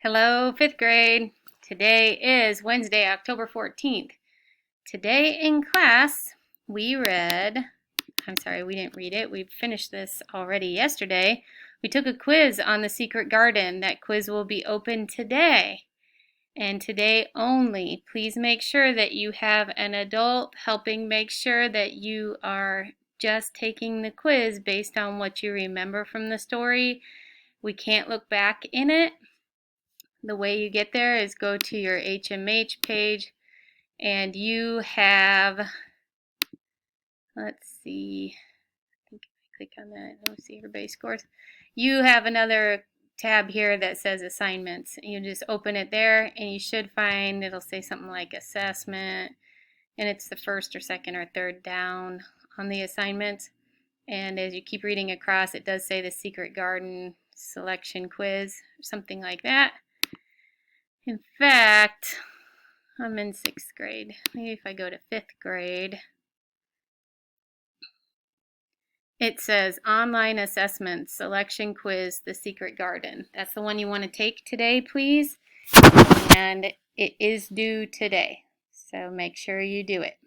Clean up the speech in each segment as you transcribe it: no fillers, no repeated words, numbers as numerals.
Hello, fifth grade. Today is Wednesday, October 14th. Today in class, we didn't read it. We finished this already yesterday. We took a quiz on the secret garden. That quiz will be open today and today only. Please make sure that you have an adult helping make sure that you are just taking the quiz based on what you remember from the story. We can't look back in it. The way you get there is go to your HMH page and you have, let's see, I think if I click on that, let's see everybody's scores. You have another tab here that says assignments. You just open it there and you should find, it'll say something like assessment, and it's the first or second or third down on the assignments. And as you keep reading across, it does say the secret garden selection quiz or something like that. In fact, I'm in sixth grade. Maybe if I go to fifth grade, it says online assessment selection quiz, the secret garden. That's the one you want to take today, please. And it is due today. So make sure you do it.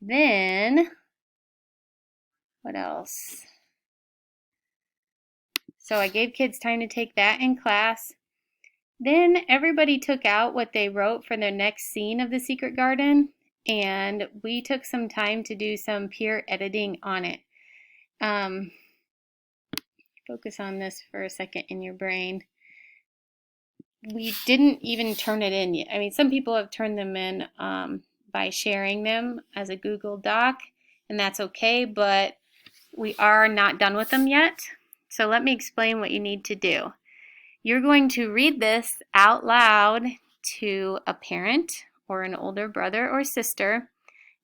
Then, what else? So I gave kids time to take that in class. Then everybody took out what they wrote for their next scene of the secret garden, and we took some time to do some peer editing on it. Focus on this for a second in your brain. We didn't even turn it in yet. I mean, some people have turned them in by sharing them as a Google Doc, and that's okay, but we are not done with them yet. So let me explain what you need to do. You're going to read this out loud to a parent or an older brother or sister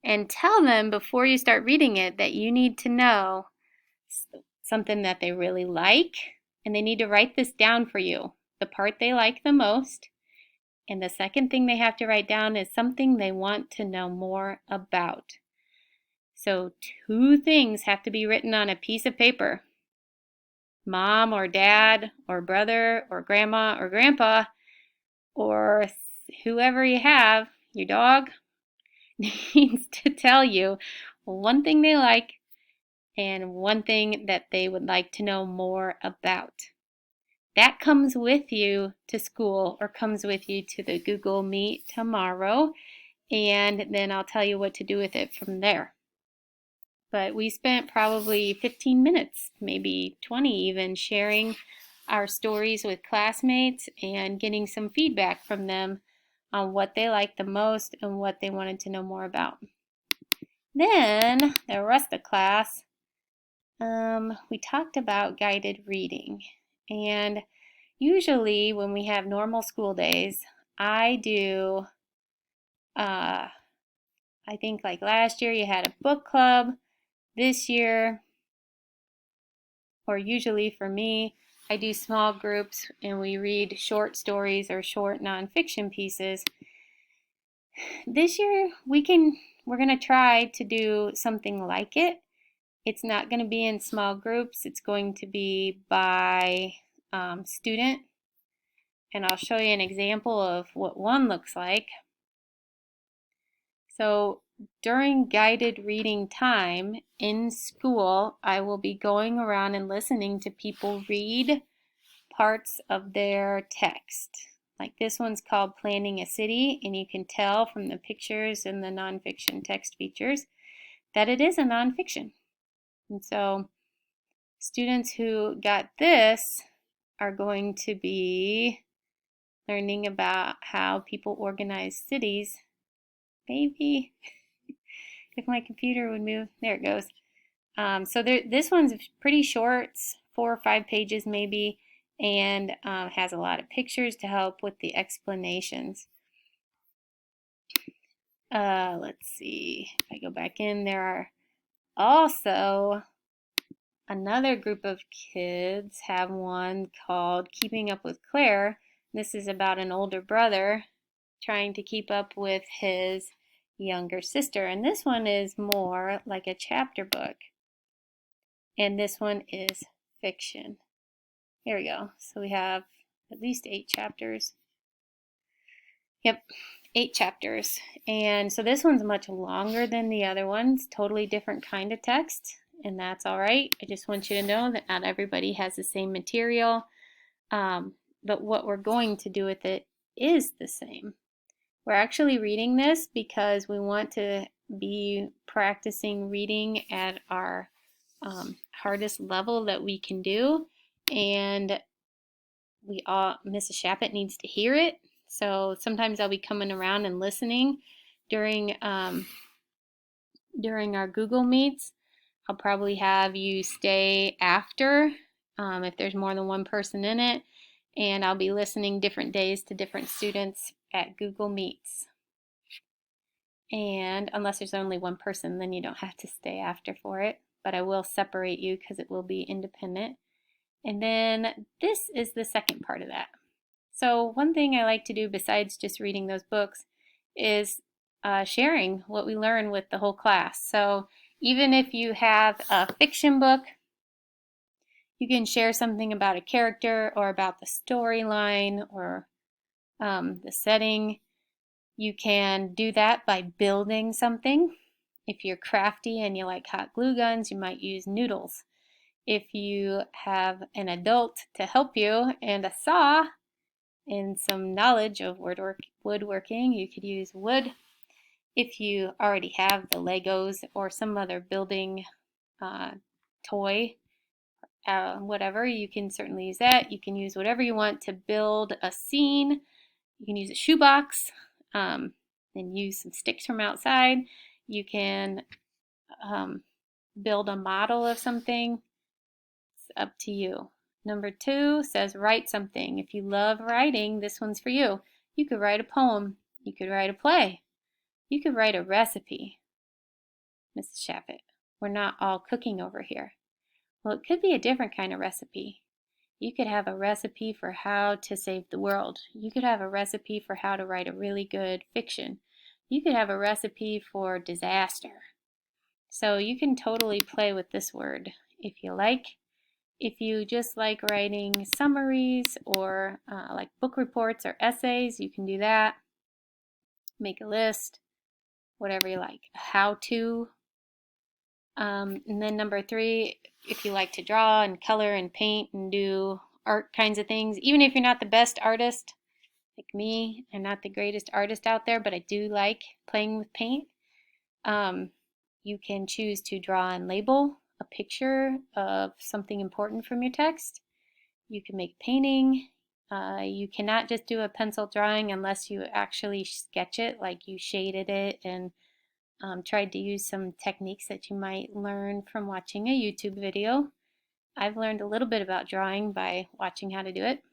and tell them before you start reading it that you need to know something that they really like, and they need to write this down for you, the part they like the most. And the second thing they have to write down is something they want to know more about. So 2 things have to be written on a piece of paper. Mom or dad or brother or grandma or grandpa or whoever you have, your dog, needs to tell you one thing they like and one thing that they would like to know more about. That comes with you to school or comes with you to the Google Meet tomorrow, and then I'll tell you what to do with it from there. But we spent probably 15 minutes, maybe 20 even, sharing our stories with classmates and getting some feedback from them on what they liked the most and what they wanted to know more about. Then the rest of class, we talked about guided reading. And usually when we have normal school days, I do, I think like last year you had a book club. This year, or usually for me, I do small groups and we read short stories or short nonfiction pieces. This year we're going to try to do something like it. It's not going to be in small groups. It's going to be by student. And I'll show you an example of what one looks like. So during guided reading time in school, I will be going around and listening to people read parts of their text. Like this one's called Planning a City, and you can tell from the pictures and the nonfiction text features that it is a nonfiction. And so students who got this are going to be learning about how people organize cities. Maybe if my computer would move, there it goes. So this one's pretty short, 4 or 5 pages maybe, and has a lot of pictures to help with the explanations. Let's see, if I go back in, there are also another group of kids have one called Keeping Up with Claire. This is about an older brother trying to keep up with his younger sister, and this one is more like a chapter book, and this one is fiction. Here we go. So we have at least 8 chapters. Yep, 8 chapters. And so this one's much longer than the other ones, totally different kind of text, and that's all right. I just want you to know that not everybody has the same material, but what we're going to do with it is the same. We're actually reading this because we want to be practicing reading at our hardest level that we can do, and Mrs. Shappett needs to hear it. So sometimes I'll be coming around and listening during our Google Meets. I'll probably have you stay after if there's more than one person in it, and I'll be listening different days to different students at Google Meets. And unless there's only one person, then you don't have to stay after for it, but I will separate you because it will be independent. And then this is the second part of that. So one thing I like to do besides just reading those books is sharing what we learn with the whole class. So even if you have a fiction book, you can share something about a character or about the storyline or the setting. You can do that by building something. If you're crafty and you like hot glue guns, you might use noodles. If you have an adult to help you and a saw and some knowledge of woodworking, you could use wood. If you already have the Legos or some other building toy, whatever, you can certainly use that. You can use whatever you want to build a scene. You can use a shoebox and use some sticks from outside. You can build a model of something. It's up to you. Number 2 says write something. If you love writing, this one's for you. You could write a poem. You could write a play. You could write a recipe. Mrs. Shappett, we're not all cooking over here. Well, it could be a different kind of recipe. You could have a recipe for how to save the world. You could have a recipe for how to write a really good fiction. You could have a recipe for disaster. So you can totally play with this word if you like. If you just like writing summaries or like book reports or essays, you can do that. Make a list, whatever you like. How to. And then number 3, if you like to draw and color and paint and do art kinds of things, even if you're not the best artist, like me, I'm not the greatest artist out there, but I do like playing with paint. You can choose to draw and label a picture of something important from your text. You can make a painting. You cannot just do a pencil drawing unless you actually sketch it, like you shaded it and tried to use some techniques that you might learn from watching a YouTube video. I've learned a little bit about drawing by watching how to do it.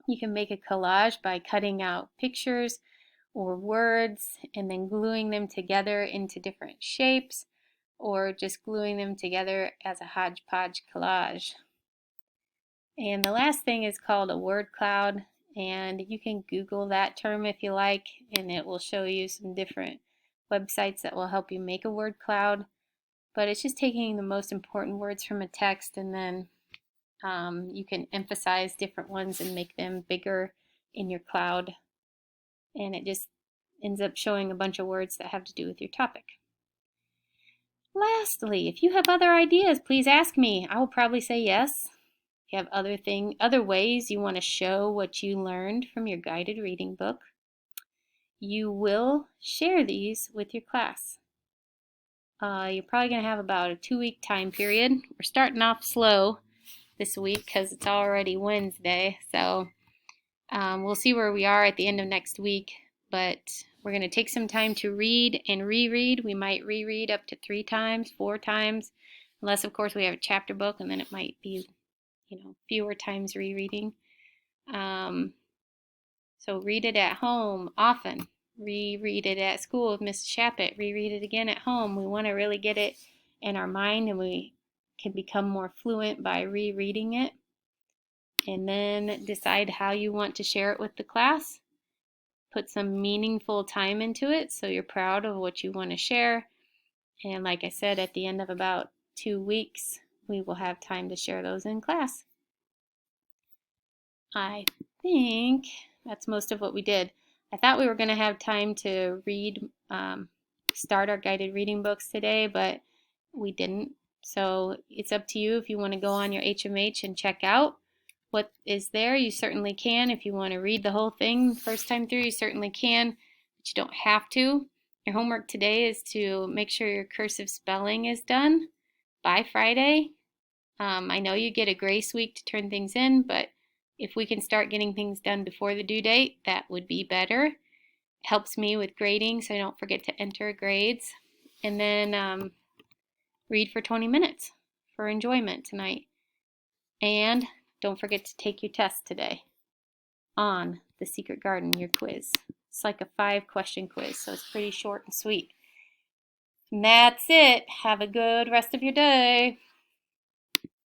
You can make a collage by cutting out pictures or words and then gluing them together into different shapes, or just gluing them together as a hodgepodge collage. And the last thing is called a word cloud, and you can Google that term if you like, and it will show you some different websites that will help you make a word cloud. But it's just taking the most important words from a text, and then you can emphasize different ones and make them bigger in your cloud, and it just ends up showing a bunch of words that have to do with your topic. Lastly, if you have other ideas, please ask me. I will probably say yes. If you have other ways you want to show what you learned from your guided reading book, you will share these with your class. You're probably going to have about a 2-week time period. We're starting off slow this week because it's already Wednesday, so we'll see where we are at the end of next week, but we're going to take some time to read and reread. We might reread up to 3 times, 4 times, unless of course we have a chapter book, and then it might be, fewer times rereading. So read it at home often. Reread it at school with Mrs. Shappett. Reread it again at home. We want to really get it in our mind, and we can become more fluent by rereading it. And then decide how you want to share it with the class. Put some meaningful time into it so you're proud of what you want to share. And like I said, at the end of about 2 weeks, we will have time to share those in class. I think that's most of what we did. I thought we were going to have time to read, start our guided reading books today, but we didn't. So it's up to you if you want to go on your HMH and check out what is there. You certainly can. If you want to read the whole thing first time through, you certainly can, but you don't have to. Your homework today is to make sure your cursive spelling is done by Friday. I know you get a grace week to turn things in, but if we can start getting things done before the due date, that would be better. It helps me with grading so I don't forget to enter grades. And then read for 20 minutes for enjoyment tonight. And don't forget to take your test today on The Secret Garden, your quiz. It's like a 5-question quiz, so it's pretty short and sweet. And that's it. Have a good rest of your day.